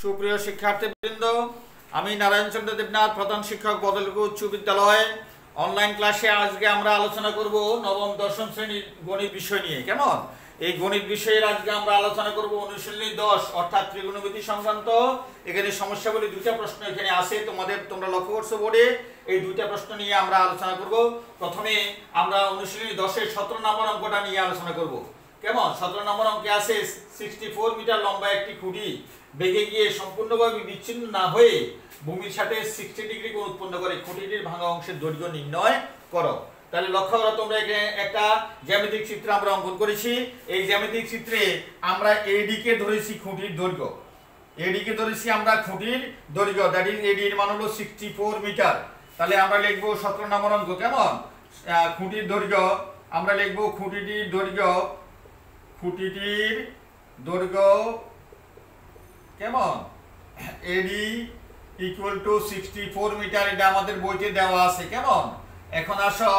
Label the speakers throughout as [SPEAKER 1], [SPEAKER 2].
[SPEAKER 1] সুপ্রিয় শিক্ষার্থীবৃন্দ, আমি নারায়ণ চন্দ্র দেবনাথ, প্রধান শিক্ষক বদলপুর উচ্চ বিদ্যালয়। অনলাইন ক্লাসে আজকে আমরা আলোচনা করব নবম দশম শ্রেণীর গণিত বিষয় নিয়ে। কেমন? এই গণিত বিষয়ের আজকে আমরা আলোচনা করব অনুশীলনী 10 অর্থাৎ ত্রিগুণমিতি সংক্রান্ত। এখানে সমস্যাগুলি দুইটা প্রশ্ন এখানে আছে, তোমরা লক্ষ্য করছো বোর্ডে। এই দুইটা প্রশ্ন নিয়ে আমরা আলোচনা করব। প্রথমে আমরা অনুশীলনী 10-এর 17 নম্বর অঙ্কটা নিয়ে আলোচনা করব। কেমন? 17 নম্বর অঙ্কে আছে 64 মিটার লম্বা একটি খুঁটি বেগে গিয়ে সম্পূর্ণভাবে বিচ্ছিন্ন না হয়ে ভূমির সাথে 60 ডিগ্রি কোণ উৎপন্ন করে খুঁটিটির ভাঙা অংশের দৈর্ঘ্য নির্ণয় করো। তাহলে লক্ষ্য করো তোমরা, এখানে একটা জ্যামিতিক চিত্র আমরা অঙ্কন করেছি। এই জ্যামিতিক চিত্রে আমরা এডি কে ধরেছি খুঁটির দৈর্ঘ্য। এডি কে ধরেছি আমরা খুঁটির দৈর্ঘ্য, দ্যাট ইজ এডি এর মান হলো 64 মিটার। তাহলে আমরা লিখব 17 নম্বর অঙ্ক। কেমন? খুঁটির দৈর্ঘ্য আমরা লিখব খুঁটিটির দৈর্ঘ্য কেমন? AD equal to 64 metre. এটা আমাদের বইতে দেওয়া আছে। কেমন? এখন আসো,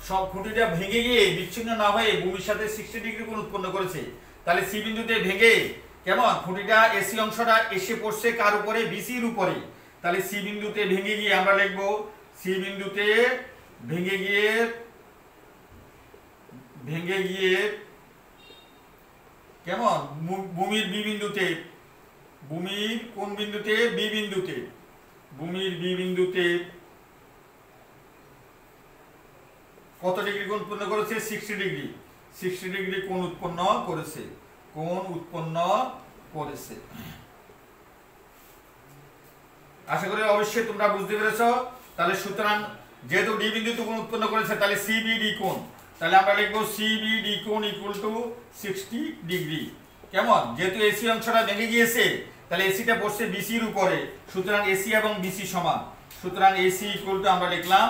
[SPEAKER 1] সব খুঁটিটা ভেঙে গিয়ে বিচ্ছিন্ন না হয়ে ভূমির সাথে 60 ডিগ্রি কোণ উৎপন্ন করেছে। তাহলে সি বিন্দুতে ভেঙে, কেমন, খুঁটিটা এসি অংশটা এসে পড়ছে কার উপরে? বিসির উপরে। তাহলে সি বিন্দুতে ভেঙে গিয়ে আমরা লিখব সি বিন্দুতে ভেঙে গিয়ে কেমন, ভূমির বি বিন্দুতে, ভূমির কোন বিন্দুতে? বি বিন্দুতে। ভূমির বি বিন্দুতে কত ডিগ্রি কোণ উৎপন্ন করেছে? 60 ডিগ্রি। 60 ডিগ্রি কোণ উৎপন্ন করেছে। আশা করি অবশ্যই তোমরা বুঝতে পেরেছো। তাহলে সুতরাং যেহেতু ডি বিন্দুতে কোণ উৎপন্ন করেছে, তাহলে সিবিডি কোণ, তাহলে আমরা লিখবো সিবিডি কোণ ইকুয়াল টু 60 ডিগ্রি। কেমন? যেহেতু এসি অংশটা ভেঙে গিয়েছে, তাহলে এসিটা পড়ছে বিসির উপরে, সুতরাং এসি এবং বিসি সমান। সুতরাং এসি ইকুয়াল টু আমরা লিখলাম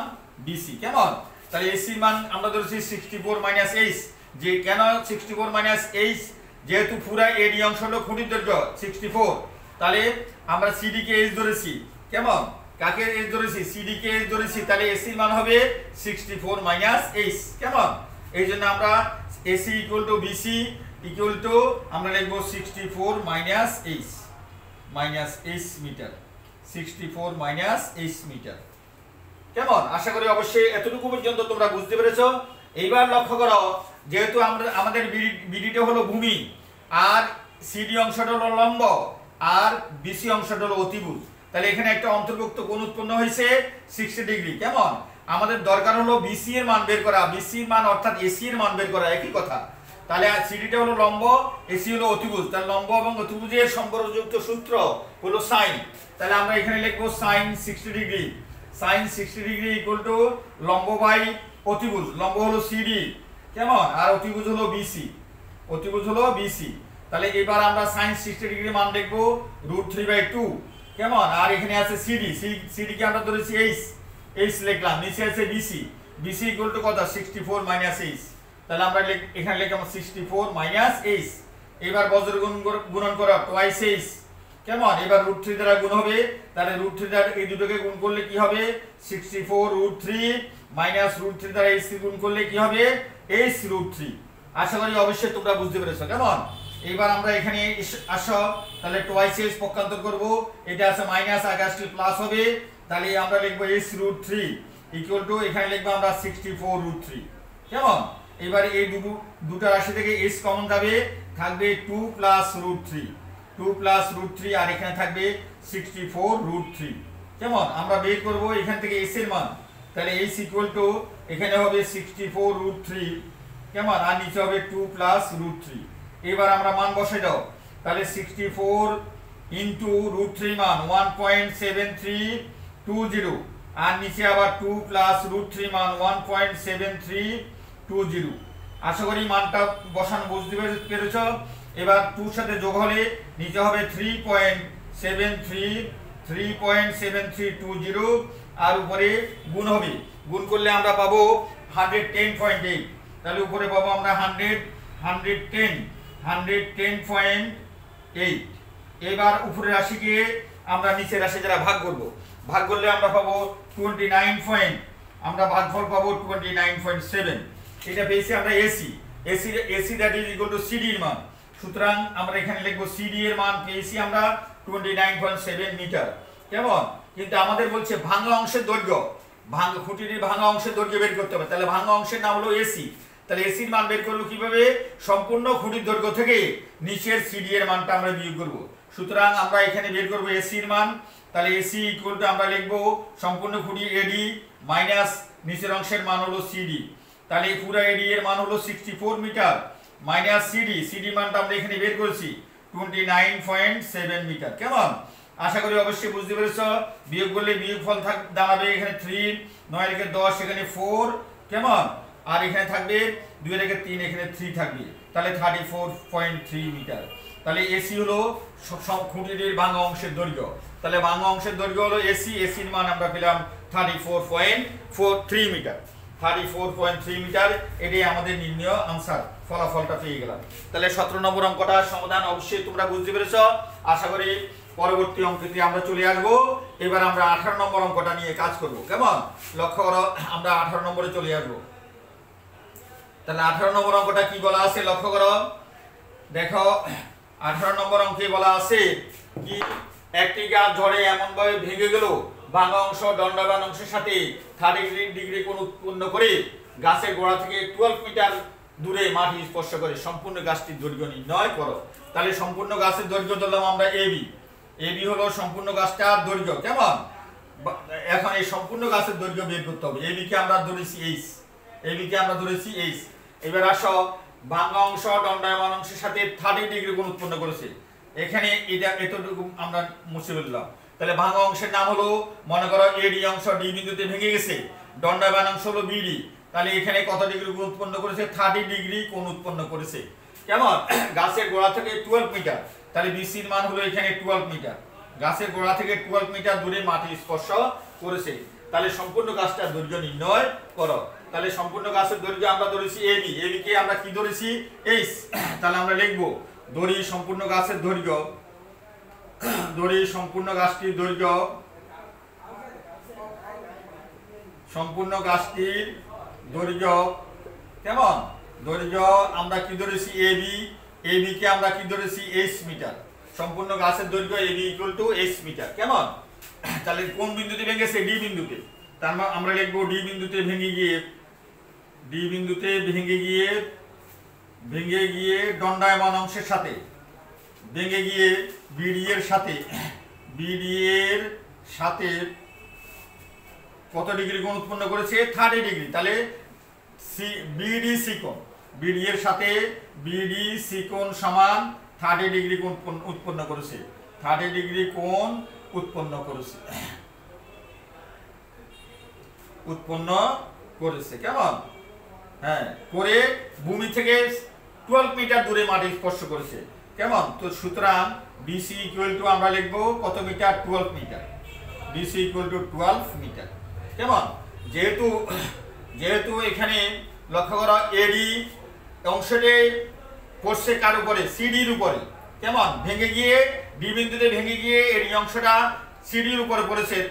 [SPEAKER 1] বিসি। কেমন? তাহলে এসি মান আমরা ধরেছি 64 মাইনাস এইচ। যে কেন 64 মাইনাস এইচ? যেহেতু পুরা এডি অংশ হলো খুঁটির দৈর্ঘ্য 64, তাহলে আমরা সিডি কে এইচ ধরেছি। কেমন? কাকে এইচ ধরেছি? সিডি কে এইচ ধরেছি। তাহলে এসি মান হবে 64 মাইনাস এইচ। কেমন? এই জন্য আমরা AC equal to BC equal to আমরা লিখবো 64 minus H metre. 64 minus H metre. কেমন? আশা করি অবশ্যই এতটুকু পর্যন্ত তোমরা বুঝতে পেরেছো। এইবার লক্ষ্য করো, যেহেতু আমাদের বিডিটা হলো ভূমি, আর সিডি অংশটা হলো লম্ব, আর বিসি অংশটা হলো অতিভুজ, তাহলে এখানে একটা অন্তর্ভুক্ত কোণ উৎপন্ন হয়েছে 60 ডিগ্রি। কেমন? আমাদের দরকার হলো বিসি এর মান বের করা। বিসি এর মান অর্থাৎ এসি এর মান বের করা, একই কথা। তাহলে সিডিটা হলো লম্ব, এসি হলো অতিভুজ। তাহলে লম্ব এবং অতিভুজের সম্পর্কযুক্ত সূত্র হলো সাইন। তাহলে আমরা এখানে লিখবো sine 60 degree. Sine 60 degree equal to লম্ব বাই অতিভুজ। লম্ব হলো সিডি, কেমন, আর অতিভুজ হলো বিসি। তাহলে এবার আমরা সাইন 60 ডিগ্রি মান দেখবো √3/2। কেমন? আর এখানে আছে সিডি কে আমরা ধরেছি এইচ লিখলাম, নিচে আছে বিসি ইকুয়াল টু কত? 64 মাইনাস এইচ। তাহলে আমরা এখানে লিখলাম 64 মাইনাস এইচ। এবার বজ্র গুণন করা টুয়াইস এইচ। কেমন? এবার √3 দ্বারা গুণ হবে। তাহলে √3 দ্বারা এই দুটোকে গুণ করলে কি হবে? 64 √3 মাইনাস √3 দ্বারা এইচ গুণ করলে কি হবে? এইচ √3। আশা করি অবশ্যই তোমরা বুঝতে পেরেছো। কেমন? এবার আমরা এখানে আসো, তাহলে টুয়াইস এইচ পক্ষান্তর করব। এটা আছে মাইনাস, আগে আসলে প্লাস হবে। তাহলে আমরা লিখবো এইচ √3 ইকুয়াল টু, এখানে লিখবো আমরা 64 √3। কেমন? এবার এই দুটো রাশি থেকে এইচ কমন যাবে, থাকবে 2 প্লাস √3 আর এখানে থাকবে 64 √3। কেমন? আমরা বের করব এখান থেকে এইচ এর মান। তাহলে এইচ ইকুয়াল টু এখানে হবে 64 √3। কেমন? আর নিচে হবে 2 প্লাস √3। এবার আমরা মান বসাই দাও। তাহলে 64 ইনটু √3 মান 1.7320, আর নিচে আবার 2 প্লাস √3 মান 1.7320। আশা করি মানটা বসানো বুঝতে পেরেছো। এবার 2 সাথে যোগ হলে নিচে হবে 3.7320, আর উপরে গুণ হবে। গুণ করলে আমরা পাবো 110.8। তাহলে উপরে পাবো আমরা 110.8। এবার উপরের রাশিকে আমরা নিচের রাশি দ্বারা ভাগ করব। ভাগ করলে আমরা পাবো 29. আমরা ভাগফল পাবো 29.7। এটা পেয়েছি আমরা AC that is equal to CD এর মান। সুতরাং আমরা এখানে লিখব সিডি এর মান পেয়েছি আমরা 29.7 মিটার। কেমন? কিন্তু আমাদের বলছে ভাঙা অংশের দৈর্ঘ্য, খুঁটিটির ভাঙা অংশের দৈর্ঘ্য বের করতে হবে। তাহলে ভাঙা অংশের নাম হলো এসি। তাহলে এসির মান বের করবো কিভাবে? সম্পূর্ণ খুঁটির দৈর্ঘ্য থেকে নিচের সিডি এর মানটা আমরা বিয়োগ করব। সুতরাং আমরা এখানে বের করব এসির মান। তাহলে এসি ইকুয়াল টু আমরা লিখবো সম্পূর্ণ খুঁটি এডি মাইনাস নিচের অংশের মান হলো সিডি। তাহলে পুরো এডি এর মান হলো 64 মিটার মাইনাস সিডি। সিডি মানটা আমরা এখানে বের করেছি 29.7 মিটার। কেমন? আশা করি অবশ্যই বুঝতে পেরেছো। বিয়োগ করলে বিয়োগফল দাঁড়াবে এখানে 3, 9 রেখে 10 এখানে 4। কেমন? আর এখানে থাকবে 2 রেখে 3 এখানে 3 থাকবে। তাহলে 34.3 মিটার। তাহলে এসি হলো খুঁটিটির ভাঙা অংশের দৈর্ঘ্য। তাহলে ভাঙা অংশের দৈর্ঘ্য হলো এসি। এসির মান আমরা পেলাম 34.43 মিটার। 34.3 মিটার। এটাই আমাদের নির্ণয় আনসার, ফলাফলটা পেয়ে গেলাম। তাহলে 17 নম্বর অঙ্কটা সমাধান অবশ্যই তোমরা বুঝতে পেরেছো। আশা করি পরবর্তী অঙ্কতে আমরা চলে আসবো। এবার আমরা 18 নম্বর অঙ্কটা নিয়ে কাজ করব। কেমন? লক্ষ্য করো, আমরা 18 নম্বরে চলে আসবো। তাহলে 18 নম্বর অঙ্কটা কি বলা আছে লক্ষ্য করো। দেখো 18 নম্বর অঙ্কে বলা আছে কি, একটি গাছ ঝড়ে এমন ভাবে ভেঙে গেল ভাঙা অংশ দণ্ডায়মান অংশের সাথে 30 ডিগ্রি কোণ উৎপন্ন করে গাছের গোড়া থেকে 12 মিটার দূরে মাটি স্পর্শ করে। সম্পূর্ণ গাছটির দৈর্ঘ্য নির্ণয় করো। তাহলে সম্পূর্ণ গাছের দৈর্ঘ্য ধরলাম আমরা এবি। এবি হলো সম্পূর্ণ গাছটার দৈর্ঘ্য। কেমন? এখন এই সম্পূর্ণ গাছের দৈর্ঘ্য বের করতে হবে। এবি কে আমরা ধরেছি এইচ। এবি কে আমরা ধরেছি এইচ। এবার আসো, ভাঙা অংশ দণ্ডায়মান অংশের সাথে 30 ডিগ্রি কোণ উৎপন্ন করেছে। এখানে এটা এতটুকু আমরা মুছে ফেললাম। তাহলে ভাঙা অংশের নাম হলো, মনে করো এডি অংশ ডি বিন্দুতে ভেঙে গেছে, দণ্ডায়মান অংশ হলো বিডি। তাহলে এখানে কত ডিগ্রি কোণ উৎপন্ন করেছে? 30 ডিগ্রি কোণ উৎপন্ন করেছে। কেমন? গাছের গোড়া থেকে 12 মিটার। তাহলে বিসির মান হলো এখানে 12 মিটার। গাছের গোড়া থেকে 12 মিটার দূরে মাটি স্পর্শ করেছে। তাহলে সম্পূর্ণ গাছটার দৈর্ঘ্য নির্ণয় করো। তাহলে সম্পূর্ণ গাছের দৈর্ঘ্য আমরা ধরেছি এবি। এবি কে আমরা কি ধরেছি? এইচ। তাহলে আমরা লিখবো দড়ি সম্পূর্ণ গাছের দৈর্ঘ্য, দড়ি সম্পূর্ণ গাছটির দৈর্ঘ্য, সম্পূর্ণ গাছটির দৈর্ঘ্য। কেমন? দৈর্ঘ্য আমরা কি ধরেছি? এবি। এবি কে আমরা কি ধরেছি? H metre. সম্পূর্ণ গাছের দৈর্ঘ্য AB equal to H metre. কেমন? তাহলে কোন বিন্দুতে ভেঙেছে? ডি বিন্দুতে। তার মানে আমরা লিখবো ডি বিন্দুতে ভেঙে গিয়ে, ডি বিন্দুতে ভেঙে গিয়ে দণ্ডায়মান অংশের সাথে, ভেঙে গিয়ে বিডি এর সাথে কত ডিগ্রি কোণ উৎপন্ন করেছে? 30 ডিগ্রি। তাহলে বিডি সি কোণ, বিডি এর সাথে বিডি সি কোণ সমান 30 ডিগ্রি কোণ উৎপন্ন করেছে। 30 ডিগ্রি কোণ উৎপন্ন করেছে। কেমন? হ্যাঁ, করে ভূমি থেকে 12 মিটার দূরে মাটি স্পর্শ করেছে। কেমন? তো সুতরাং বিসি ইকুয়াল টু আমরা লিখবো কত metre? 12 metre. BC equal to 12 metre. কেমন? যেহেতু এখানে লক্ষ্য করো এডি অংশটি পড়ছে কার উপরে? সিডির উপরে। কেমন? ভেঙে গিয়ে ডি বিন্দুতে ভেঙে গিয়ে এডি অংশটা সিডির উপরে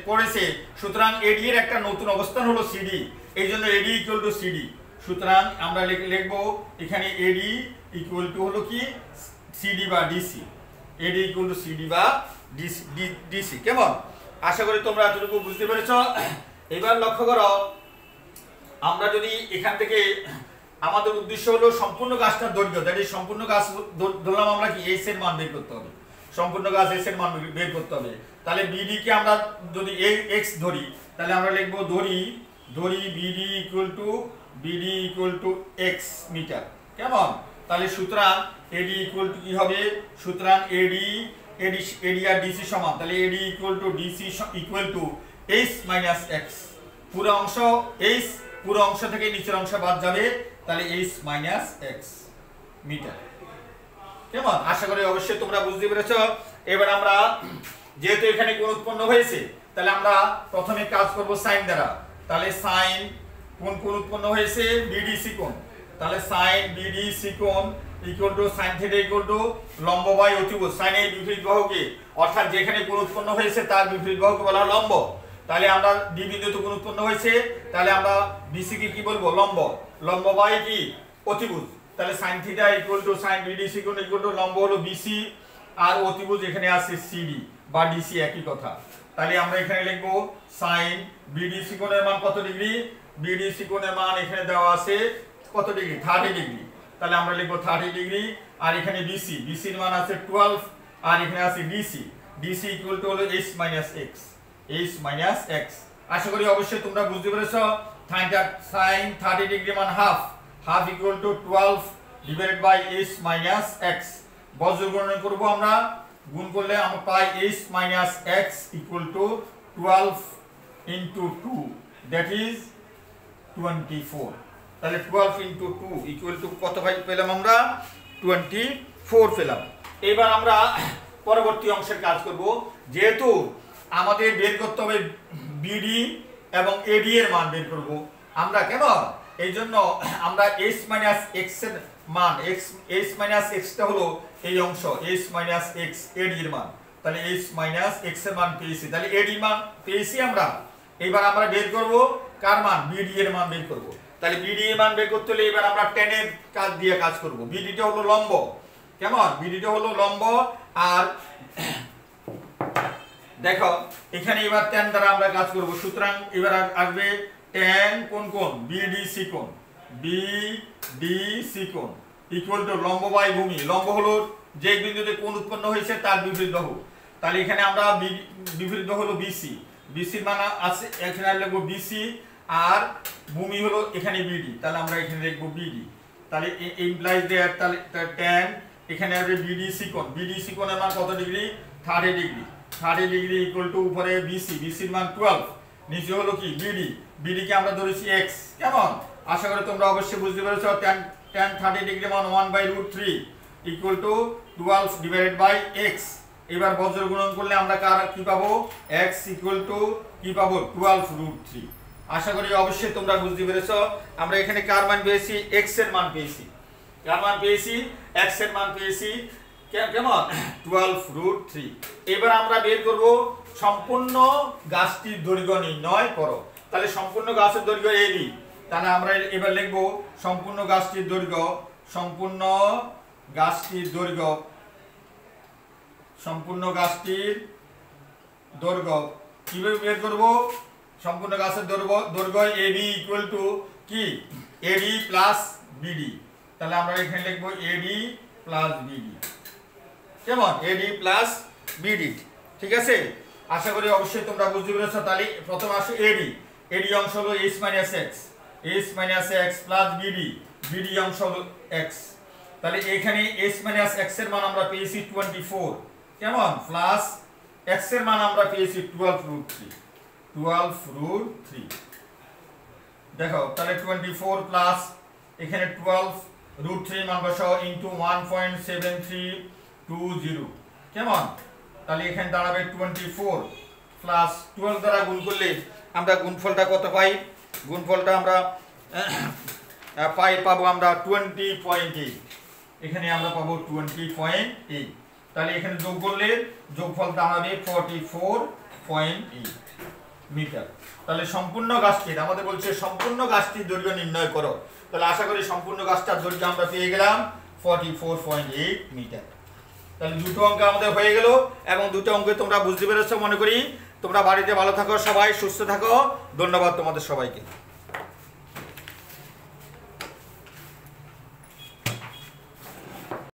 [SPEAKER 1] পড়েছে। সুতরাং এডি এর একটা নতুন অবস্থান হলো সিডি। এই জন্য এডি ইকুয়াল টু সিডি। সুতরাং আমরা লিখবো এখানে এডি ইকুয়াল টু হলো কি? সিডি বা ডিসি। এডি ইকুয়াল টু সিডি বা ডিসি। কেমন? আশা করি তোমরা এতটুকু বুঝতে পেরেছো। এবার লক্ষ্য করো, আমরা যদি এখান থেকে, আমাদের উদ্দেশ্য হলো সম্পূর্ণ গাছটার দৈর্ঘ্য, দ্যাট ইজ সম্পূর্ণ গাছ ধরলাম আমরা কি? এইচ এর মান বের করতে হবে। সম্পূর্ণ গাছ এইচ এর মান বের করতে হবে। তাহলে বিডি কে আমরা যদি এক্স ধরি, তাহলে আমরা লিখবো ধরি BD equal to X metre. কেমন? তাহলে সুতরাং এডি ইকুয়াল টু কি হবে? সুতরাং এডি আর ডিসি সমান। তাহলে এডি equal two DC equal to H minus x. পুরো অংশ এইচ, পুরো অংশ থেকে নিচের অংশ বাদ যাবে। তাহলে এইচ মাইনাস এক্স মিটার। কেমন? আশা করি অবশ্যই তোমরা বুঝতে পেরেছো। এবার আমরা যেহেতু এখানে কোণ উৎপন্ন হয়েছে, তাহলে আমরা প্রথমে কাজ করব সাইন দ্বারা। তাহলে সাইন কোণ উৎপন্ন হয়েছে? বিডিসি কোণ। তাহলে সাইন বিডিসি কোণ equal to sign theta equal to লম্ব বাই অতিভুজ। সাইনের বিপরীত বাহুকে, অর্থাৎ যেখানে কোণ উৎপন্ন হয়েছে তার বিপরীত বাহুকে বলা হয় লম্ব। তাহলে আমরা ডি বিন্দুতে কোণ উৎপন্ন হয়েছে, তাহলে আমরা বিসি কে কি বলবো? লম্ব। লম্ব বাই কি? অতিভুজ। তাহলে sine theta equal to sine BDC কোণ ইকুয়াল টু লম্ব হলো বিসি আর অতিভুজ এখানে আছে সিডি বা ডিসি একই কথা। তাহলে আমরা এখানে লিখবো sin বিডিসি কোণের মান কত ডিগ্রি, বিডিসি কোণের মান এখানে দেওয়া আছে কত ডিগ্রি 30 ডিগ্রি। তাহলে আমরা লিখবো 30 ডিগ্রি। আর এখানে বিসি, বিসির মান আছে 12 আর এখানে আছে ডিসি, ডিসি ইকুয়াল টু হলো h - x, h - x। আশা করি অবশ্যই তোমরা বুঝতে পেরেছো। sin 30 ডিগ্রি মান half, half equal to 12 divided by h - x। বজ্র গুণন করব আমরা, গুণ করলে আমরা পাই h - x equal to 12 into 2 that is 24। তাহলে 12 ইনটু 2 ইকুয়াল টু কত ভাই পেলাম আমরা 24 পেলাম। এবার আমরা পরবর্তী অংশের কাজ করব। যেহেতু আমাদের বের করতে হবে বিডি এবং এডি এর মান বের করব আমরা, কেন এই জন্য আমরা h - x এর মান h - x টা হলো এই অংশ h - x এডি এর মান। তাহলে h - x এর মান পেয়েছি, তাহলে এডি মান পেয়েছি আমরা। এবার আমরা বের করব কার মান, বিডি এর মান বের করব। তাহলে বিডি এর মান বের করতে হলে এবার আমরা tan এর কাজ দিয়ে কাজ করব। বিডিটা হলো লম্ব, কেমন বিডিটা হলো লম্ব। আর দেখো এখানে এবার tan দ্বারা আমরা কাজ করব। সুতরাং এবার আসবে tan কোন কোণ, বিডিসি কোণ, বিডিসি কোণ ইকুয়াল টু লম্ব বাই ভূমি। লম্ব হলো যে বিন্দুতে কোণ উৎপন্ন হয়েছে তার বিপরীত বাহু। তাহলে এখানে আমরা বিপরীত বাহু হলো বিসি, বিসির মান আছে এখানে লিখব বিসি আর ভূমি হলো এখানে বিডি, তাহলে আমরা এখানে লিখব বিডি। তাহলে ইমপ্লাইজ দেয়ার তাহলে tan এখানে আসবে বিডিসি কোণ, বিডিসি কোণের মান কত degree 30 degree, 30 degree equal two উপরে বিসি, বিসির মান 12, নিচে হলো কি বিডি, বিডি কে আমরা ধরেছি x। কেমন আশা করি তোমরা অবশ্যই বুঝতে পেরেছো। tan 30 ডিগ্রি মান 1/√3 equal to 12 divided by x। এবার বজ্র গুণন করলে আমরা কার কি পাবো, x ইকুয়াল টু কি পাবো 12√3। আশা করি অবশ্যই তোমরা বুঝতে পেরেছো। আমরা এখানে কার মান পেয়েছি, x এর মান পেয়েছি, কার মান পেয়েছি x এর মান পেয়েছি কেমন 12√3। এবার আমরা বের করব সম্পূর্ণ গাছটির দৈর্ঘ্য নির্ণয় করো। তাহলে সম্পূর্ণ গাছের দৈর্ঘ্য এবি, তাহলে আমরা এবার লিখব সম্পূর্ণ গাছটির দৈর্ঘ্য, সম্পূর্ণ গাছটির দৈর্ঘ্য, সম্পূর্ণ গাছটির দৈর্ঘ্য কিভাবে বের করব, সম্পূর্ণ গাছের দৈর্ঘ্য এবি ইকুয়াল টু কি এডি প্লাস বিডি। তাহলে আমরা এখানে লিখব এডি প্লাস বিডি, কেমন এডি প্লাস বিডি, ঠিক আছে। আশা করি অবশ্যই তোমরা বুঝতে পেরেছো। তাহলে প্রথম আসে এডি, এডি অংশ হলো h - x, h - x plus BD, BD অংশ হলো x। তাহলে এখানে h - x এর মান আমরা পেয়েছি 24, কেমন প্লাস x এর মান আমরা পেয়েছি 12√3, 12√3। দেখো তাহলে 24 প্লাস এখানে 12√3 মান বসাও ইনটু 1.7320, কেমন তাহলে এখানে দাঁড়াবে 24 প্লাস 12 দ্বারা গুণ করলে আমরা গুণফলটা কত পাই, গুণফলটা আমরা পাবো আমরা 20.8, এখানে আমরা পাবো 20.8। তাহলে এখানে যোগ করলে যোগফল দাঁড়াবে 44.8 মিটার। তাহলে সম্পূর্ণ গাছটির আমাদের বলছে সম্পূর্ণ গাছটির দৈর্ঘ্য নির্ণয় করো। তাহলে আশা করি সম্পূর্ণ গাছটার দৈর্ঘ্য আমরা পেয়ে গেলাম 44.8 মিটার। তাহলে দুটো অঙ্ক আমাদের হয়ে গেল এবং দুটো অঙ্কে তোমরা বুঝতে পেরেছো মনে করি। তোমরা বাড়িতে ভালো থাকো, সবাই সুস্থ থাকো। ধন্যবাদ তোমাদের সবাইকে।